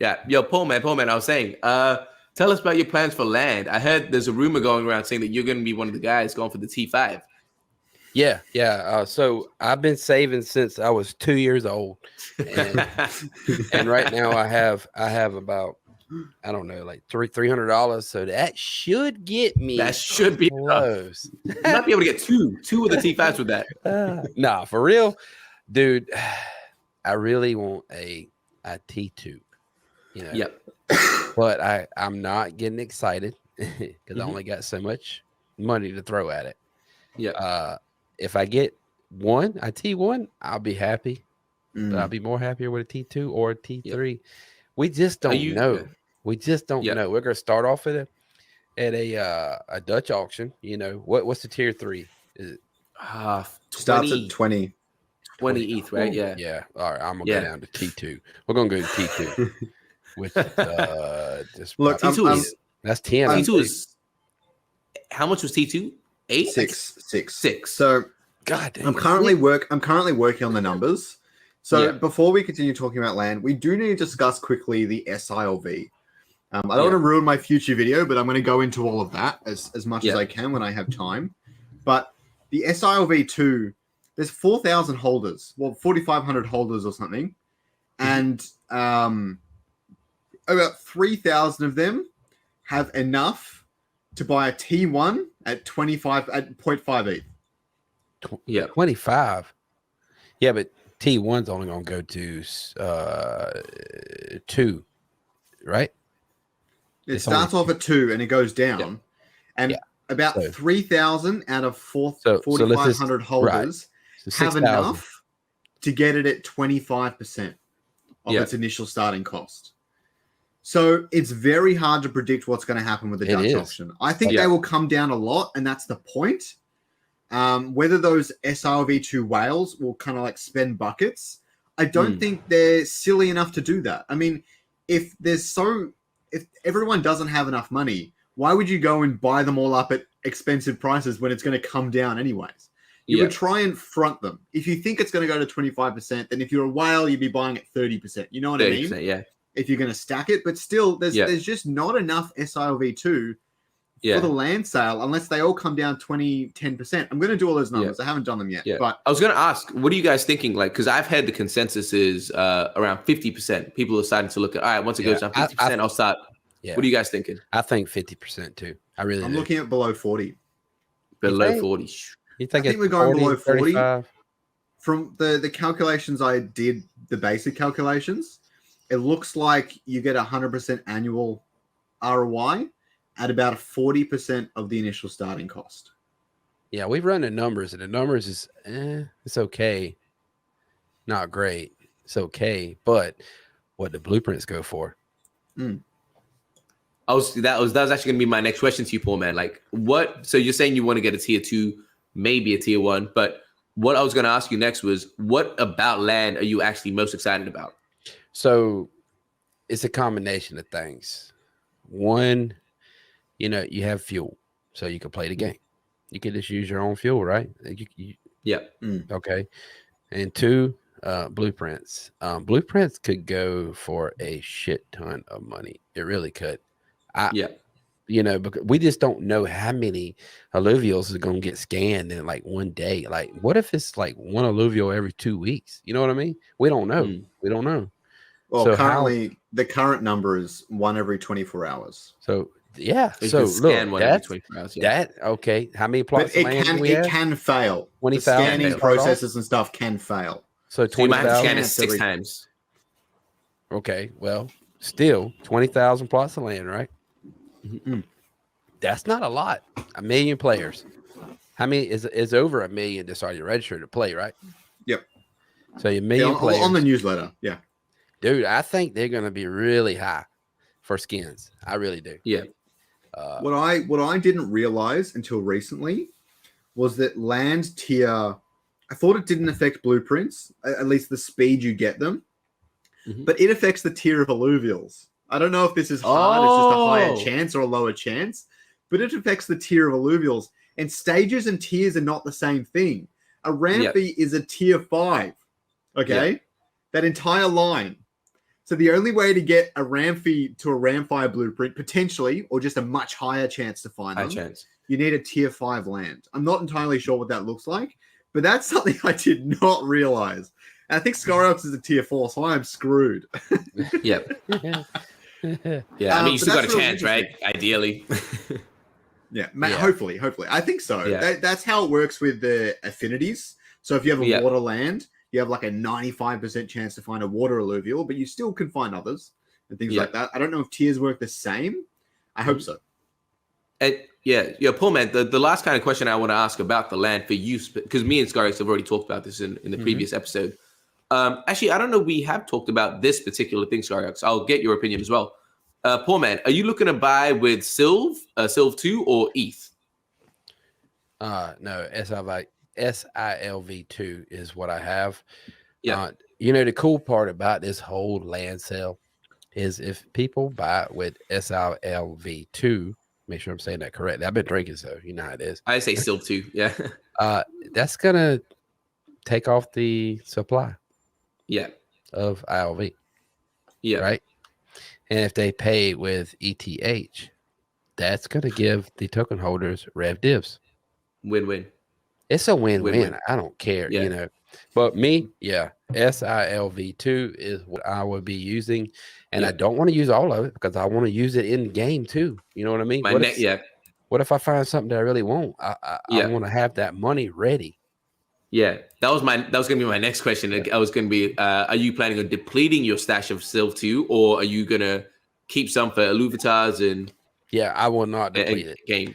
Yeah. Yo, Paul man, I was saying, tell us about your plans for land. I heard there's a rumor going around saying that you're going to be one of the guys going for the T5. Yeah. So I've been saving since I was 2 years old, and and right now I have about, I don't know, like $300. So that should get me. That should be close. You might be able to get two of the T5s with that. Nah, for real, dude. I really want a T2. You know. Yep. But I'm not getting excited because I only got so much money to throw at it. Yeah. If I get a T1, I'll be happy. But I'll be more happier with a T2 or a T3. Yep. We just don't know. We just don't know. We're gonna start off at a Dutch auction. You know what's the tier 3? Is it starts at 20 ETH, right? Yeah. Yeah. All right. I'm gonna go down to T2. We're gonna go to T2. With this look, T2 that's 10. T2 is how much was T2? 8? 6. So God damn, I'm currently working on the numbers. So before we continue talking about land, we do need to discuss quickly the SILV. I don't want to ruin my future video, but I'm going to go into all of that as much as I can when I have time. But the SILV2, there's 4,000 holders, 4,500 holders or something, and about 3,000 of them have enough to buy a T1 at 0.5 ETH. Yeah, 25. Yeah, but T1's only going to go to 2, right? It starts off at 2 and it goes down, and about 3,000 out of 4,500 holders have enough to get it at 25% of its initial starting cost. So it's very hard to predict what's going to happen with the Dutch auction. I think they will come down a lot, and that's the point. Whether those SRV2 whales will kind of like spend buckets, I don't think they're silly enough to do that. I mean, if everyone doesn't have enough money, why would you go and buy them all up at expensive prices when it's going to come down anyways? You would try and front them. If you think it's going to go to 25%, then if you're a whale, you'd be buying at 30%. You know what I mean? Yeah. If you're going to stack it, but still, there's just not enough SILV2 for the land sale unless they all come down 10%. I'm going to do all those numbers. I haven't done them yet. But I was going to ask, what are you guys thinking? Like, because I've heard the consensus is around 50%. People are starting to look at, all right, once it goes down 50%, I'll start. Yeah. What are you guys thinking? I think 50% too. I'm looking at below 40. Below 40. You think I think we're going 40, below 40. 35? From the calculations I did, the basic calculations, it looks like you get 100% annual ROI at about 40% of the initial starting cost. Yeah, we've run the numbers, and the numbers is it's okay. Not great. It's okay, but what the blueprints go for? That was actually gonna be my next question to you, Paul, man. Like, what? So you're saying you want to get a tier 2, maybe a tier 1, but what I was gonna ask you next was, what about land are you actually most excited about? So it's a combination of things. One, you have fuel, so you can play the game. You can just use your own fuel, right? Okay. And 2, blueprints. Blueprints could go for a shit ton of money. It really could. Because we just don't know how many alluvials is going to get scanned in like one day. Like, what if it's like one alluvial every 2 weeks? You know what I mean? We don't know. We don't know. Well, so the current number is 1 every 24 hours. So so scan look, 1 every 24 hours. Okay. How many plots? But it can fail. 20,000 the scanning processes and stuff can fail. So 20,000. You might have to scan it 6 times. Okay. Well, still 20,000 plots of land, right? That's not a lot. 1 million players. How many is over 1 million that's already registered to play, right? Yep. So 1 million players on the newsletter. Yeah. Dude, I think they're going to be really high for skins. I really do. Yeah. What I didn't realize until recently was that land tier, I thought it didn't affect blueprints, at least the speed you get them, but it affects the tier of alluvials. I don't know if this is hard, it's just a higher chance or a lower chance, but it affects the tier of alluvials. And stages and tiers are not the same thing. A rampy is a tier 5, okay? That entire line. So the only way to get a Ramfy to a Ramfire blueprint, potentially, or just a much higher chance to find them, you need a tier 5 land. I'm not entirely sure what that looks like, but that's something I did not realize. And I think Scoriox is a tier 4, so I'm screwed. Yep. Yeah, I mean, you still got a chance, right? Ideally. Yeah, hopefully. I think so. Yeah. That's how it works with the affinities. So if you have a water land, you have like a 95% chance to find a water alluvial, but you still can find others and things like that. I don't know if tiers work the same. I hope so. Paul, man, the last kind of question I want to ask about the land for use, because me and Scoriox have already talked about this in the previous episode. Actually, I don't know we have talked about this particular thing, Scoriox. I'll get your opinion as well. Paul, man, are you looking to buy with Sylv 2 or ETH? No, SILV2 is what I have. Yeah. The cool part about this whole land sale is if people buy it with SILV2, make sure I'm saying that correctly. I've been drinking, so you know how it is. I say Sylv 2, yeah. That's gonna take off the supply. Yeah. Of ILV. Yeah. Right. And if they pay with ETH, that's gonna give the token holders rev divs. Win-win. It's a win-win. I don't care, But me, SILV2 is what I would be using. And I don't want to use all of it because I want to use it in game too. You know what I mean? What if I find something that I really want? I want to have that money ready. Yeah, that was gonna be my next question. I was gonna be, are you planning on depleting your stash of Sylv 2, or are you gonna keep some for Illuvitars and? Yeah, I will not deplete it. Game.